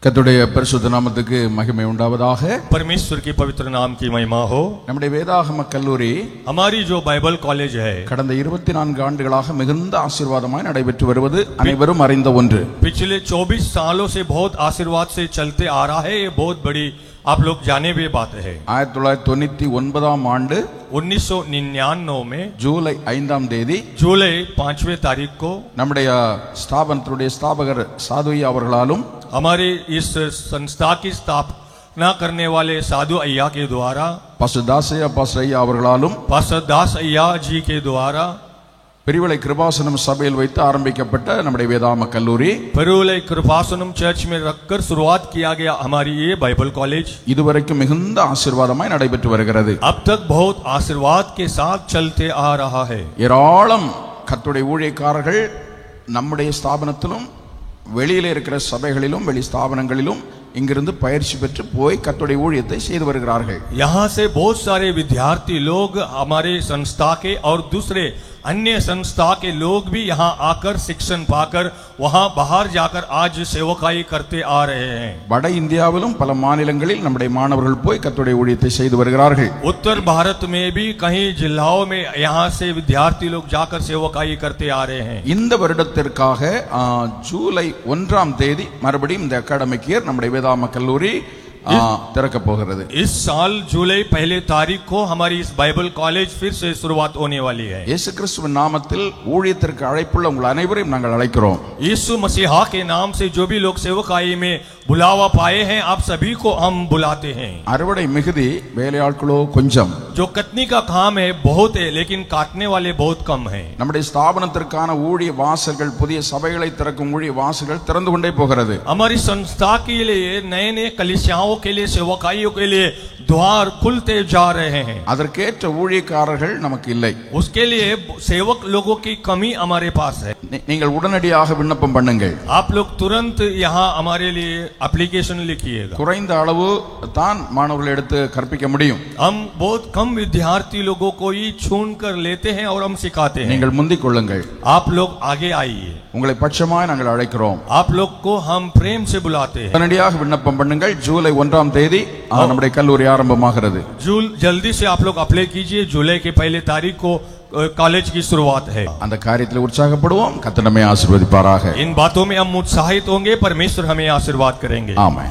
கர்த்தருடைய பரிசுத்த நாமத்துக்கு மகிமை உண்டாவதாக. परमेश्वर के पवित्र नाम की महिमा हो। நம்முடைய வேதாகம கல்லூரி हमारी जो बाइबल कॉलेज है கடந்த 24 ஆண்டுகளாக மிகுந்த ஆசீர்வாதமாய் நடைபெற்று வருவது அனைவரும் அறிந்த ஒன்று. पिछले 24 सालों से बहुत आशीर्वाद से चलते आ रहा है। ये बहुत बड़ी आप लोग जाने हुए बात है। 1999 ஆண்டு 1999 में ஜூலை 5ஆம் தேதி जुलाई 5वें तारीख को நம்முடைய ஸ்தாபனத்துடைய ஸ்தாபகர் சாதுயா அவர்களாலும் हमारे इस संस्था की स्थापना करने वाले साधु अय्या के द्वारा பாஸ்டர் தாசையா பாஸ்டர் ஐயா அவர்களாலும் पास्टर दास अय्या जी के द्वारा பெரியவளை கிருபாசனம் சபையில் வைத்து ஆரம்பிக்கப்பட்ட நம்முடைய வேதாகம கல்லூரி பெருவிலை कृपासनम चर्च में रखकर शुरुआत किया गया हमारी ये बाइबल कॉलेज இதுவரைக்கும் மிகுந்த ஆசீர்வாதமாய் நடைபெற்று வருகிறது. अब तक बहुत आशीर्वाद के साथ चलते आ रहा है। ஏராளம் கர்த்தருடைய ஊழியக்காரர்கள் நம்முடைய ஸ்தாபனத்திலும் வெளியிலே இருக்கிற சபைகளிலும் வெளி ஸ்தாபனங்களிலும் இங்கிருந்து பயிற்சி பெற்று போய் கர்த்தருடைய ஊழியத்தை செய்து வருகிறார்கள். यहाँ से बहुत सारे विद्यार्थी लोग हमारे संस्था के और दूसरे अन्य संस्था के लोग भी यहाँ आकर शिक्षण पाकर वहाँ बाहर जाकर आज सेवकाई करते आ रहे हैं। வட இந்தியாவிலும் பல மாநிலங்களில் நம்முடைய மாணவர்கள் போய் கர்த்தருடைய ஊழியத்தை செய்து வருகிறார்கள். उत्तर भारत में भी कई जिलाओं में यहाँ से विद्यार्थी लोग जाकर सेवकाई करते आ रहे हैं। இந்த வருடத்திற்காக ஜூலை 1ஆம் தேதி மறுபடியும் இந்த அகாடமிக் இயர் நம்முடைய வேதாகம கல்லூரி திறக்க போகிறது. इस साल जुलाई 1 तारीख को हमारी इस बाइबल कॉलेज फिर से शुरुआत होने वाली है। இயேசு கிறிஸ்துவின் நாமத்தில் ஊழியத்திற்கு அழைப்புள்ள உங்கள் அனைவரையும் நாங்கள் அழைக்கிறோம். यीशु मसीहा के नाम से जो भी लोग सेवकाई में बुलावा पाए हैं आप सभी को हम बुलाते हैं। அறுவடை மிகுதி வேலையாட்களோ கொஞ்சம். जो कटनी का काम है बहुत है लेकिन काटने वाले बहुत कम हैं। நம்முடைய ஸ்தாபனத்திற்கான ஊழிய வாசல்கள் புதிய சபைகளை திறக்கும் ஊழிய வாசல்கள் திறந்து கொண்டே போகிறது. हमारी संस्था के लिए नए नए कलीसियाओं के लिए सेवकाइयों के लिए द्वार खुलते जा रहे हैं। அதற்கேற்ற ஊழியக்காரர்கள் நமக்கு இல்லை. उसके लिए सेवक लोगों की कमी हमारे पास है। நீங்கள் உடனடியாக விண்ணப்பம் பண்ணுங்கள். आप लोग तुरंत यहाँ हमारे लिए एप्लीकेशन लिखिएगा। குறைந்த அளவு தான் மாணவர்கள் எடுத்து கற்பிக்க முடியும். हम बहुत कम विद्यार्थी लोगों को ही चुन कर लेते हैं और हम सिखाते हैं। நீங்கள் முந்திக் கொள்ளுங்கள். आप लोग आगे आइए। உங்களை பட்சமாய் நாங்கள் அழைக்கிறோம். आप लोग को हम प्रेम से बुलाते हैं। உடனடியாக விண்ணப்பம் பண்ணுங்கள். ஜூலை 1ஆம் தேதி நம்முடைய கல்லூரி ஆரம்பமாகிறது. जल्दी से आप लोग अप्लाई कीजिए। जुलाई के 1 तारीख को कॉलेज की शुरुआत है। அந்த காரியத்தில் உற்சாகப்படுவோம். கர்த்தர் நம்மை ஆசீர்வதிப்பாராக. इन बातों में हम उत्साहित होंगे। परमेश्वर हमें आशीर्वाद करेंगे। आमीन।